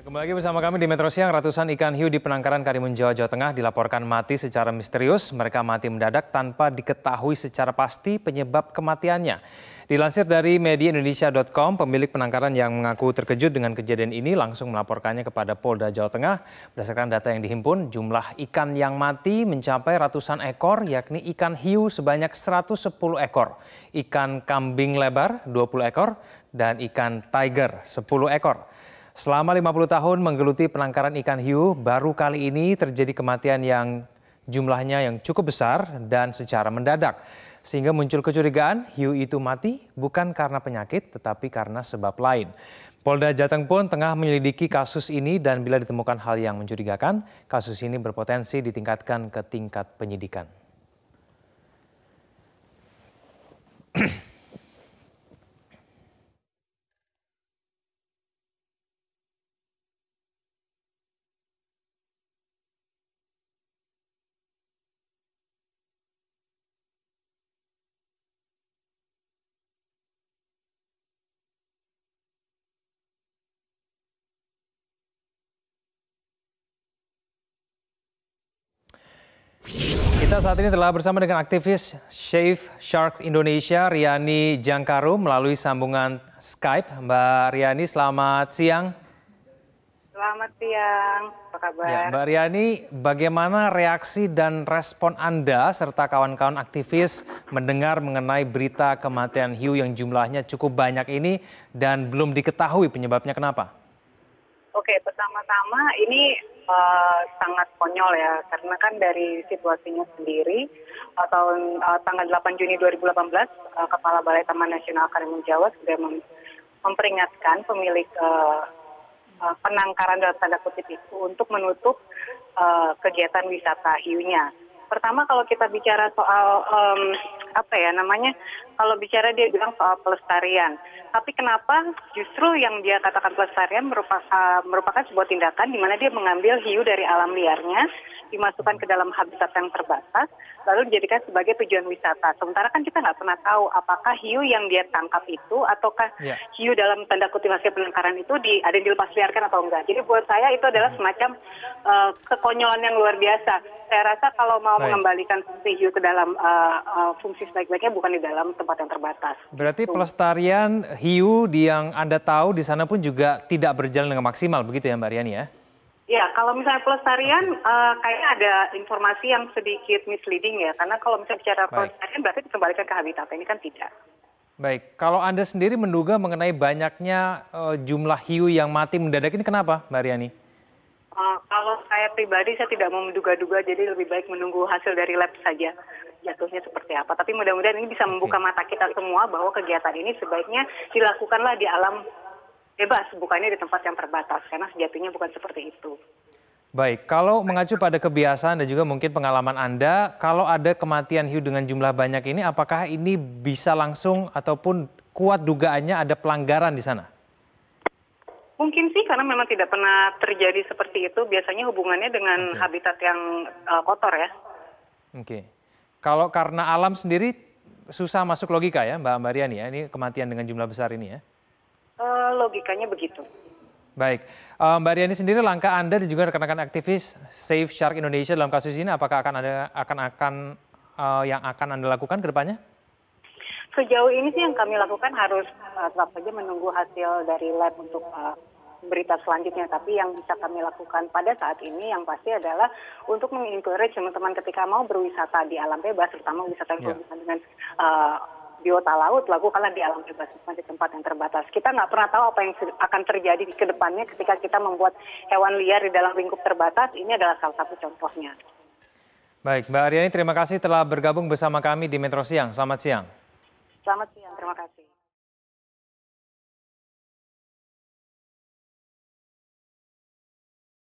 Kembali lagi bersama kami di Metro Siang. Ratusan ikan hiu di Penangkaran Karimun Jawa, Jawa Tengah dilaporkan mati secara misterius. Mereka mati mendadak tanpa diketahui secara pasti penyebab kematiannya. Dilansir dari mediaindonesia.com, pemilik penangkaran yang mengaku terkejut dengan kejadian ini langsung melaporkannya kepada Polda Jawa Tengah. Berdasarkan data yang dihimpun, jumlah ikan yang mati mencapai ratusan ekor, yakni ikan hiu sebanyak 110 ekor, ikan kambing lebar 20 ekor, dan ikan tiger 10 ekor. Selama 50 tahun menggeluti penangkaran ikan hiu, baru kali ini terjadi kematian yang jumlahnya yang cukup besar dan secara mendadak. Sehingga muncul kecurigaan hiu itu mati bukan karena penyakit tetapi karena sebab lain. Polda Jateng pun tengah menyelidiki kasus ini dan bila ditemukan hal yang mencurigakan, kasus ini berpotensi ditingkatkan ke tingkat penyidikan. Kita saat ini telah bersama dengan aktivis Save Shark Indonesia, Riani Jangkaru, melalui sambungan Skype. Mbak Riani, selamat siang. Selamat siang, apa kabar? Ya, Mbak Riani, bagaimana reaksi dan respon Anda serta kawan-kawan aktivis mendengar mengenai berita kematian hiu yang jumlahnya cukup banyak ini dan belum diketahui penyebabnya kenapa? Oke, pertama-tama ini sangat konyol ya, karena kan dari situasinya sendiri, tanggal 8 Juni 2018, Kepala Balai Taman Nasional Karimun Jawa sudah memperingatkan pemilik penangkaran dalam tanda kutip itu untuk menutup kegiatan wisata hiunya. Pertama kalau kita bicara soal kalau bicara dia bilang soal pelestarian. Tapi kenapa justru yang dia katakan pelestarian merupakan sebuah tindakan di mana dia mengambil hiu dari alam liarnya, dimasukkan ke dalam habitat yang terbatas, lalu dijadikan sebagai tujuan wisata. Sementara kan kita nggak pernah tahu apakah hiu yang dia tangkap itu ataukah hiu dalam tanda kutip hasil penangkaran itu ada yang dilepas liarkan atau enggak. Jadi buat saya itu adalah semacam kekonyolan yang luar biasa. Saya rasa kalau mau mengembalikan fungsi hiu ke dalam fungsi sebaik-baiknya bukan di dalam tempat yang terbatas. Berarti pelestarian hiu yang Anda tahu di sana pun juga tidak berjalan dengan maksimal, begitu ya Mbak Riani ya? Ya, kalau misalnya pelestarian, kayaknya ada informasi yang sedikit misleading ya. Karena kalau misalnya bicara pelestarian berarti dikembalikan ke habitat, ini kan tidak. Baik, kalau Anda sendiri menduga mengenai banyaknya jumlah hiu yang mati mendadak ini kenapa Mbak Riani? Kalau saya pribadi saya tidak mau menduga-duga, jadi lebih baik menunggu hasil dari lab saja jatuhnya seperti apa. Tapi mudah-mudahan ini bisa membuka mata kita semua bahwa kegiatan ini sebaiknya dilakukanlah di alam bebas, bukannya di tempat yang terbatas, karena sejatinya bukan seperti itu. Baik, kalau mengacu pada kebiasaan dan juga mungkin pengalaman Anda, kalau ada kematian hiu dengan jumlah banyak ini, apakah ini bisa langsung ataupun kuat dugaannya ada pelanggaran di sana? Mungkin sih, karena memang tidak pernah terjadi seperti itu. Biasanya hubungannya dengan habitat yang kotor ya. Oke. Kalau karena alam sendiri susah masuk logika ya Mbak Riani ya, ini kematian dengan jumlah besar ini ya? Logikanya begitu. Baik, Mbak Riani sendiri langkah Anda dan juga rekan-rekan aktivis Save Shark Indonesia dalam kasus ini, apakah yang akan Anda lakukan ke depannya? Sejauh ini sih yang kami lakukan harus tetap saja menunggu hasil dari lab untuk berita selanjutnya. Tapi yang bisa kami lakukan pada saat ini yang pasti adalah untuk mengencourage teman-teman ketika mau berwisata di alam bebas, terutama wisata yang berhubungan dengan biota laut, lakukanlah di alam bebas, bukan di tempat yang terbatas. Kita nggak pernah tahu apa yang akan terjadi ke depannya ketika kita membuat hewan liar di dalam lingkup terbatas. Ini adalah salah satu contohnya. Baik, Mbak Riani terima kasih telah bergabung bersama kami di Metro Siang. Selamat siang. Selamat siang, terima kasih.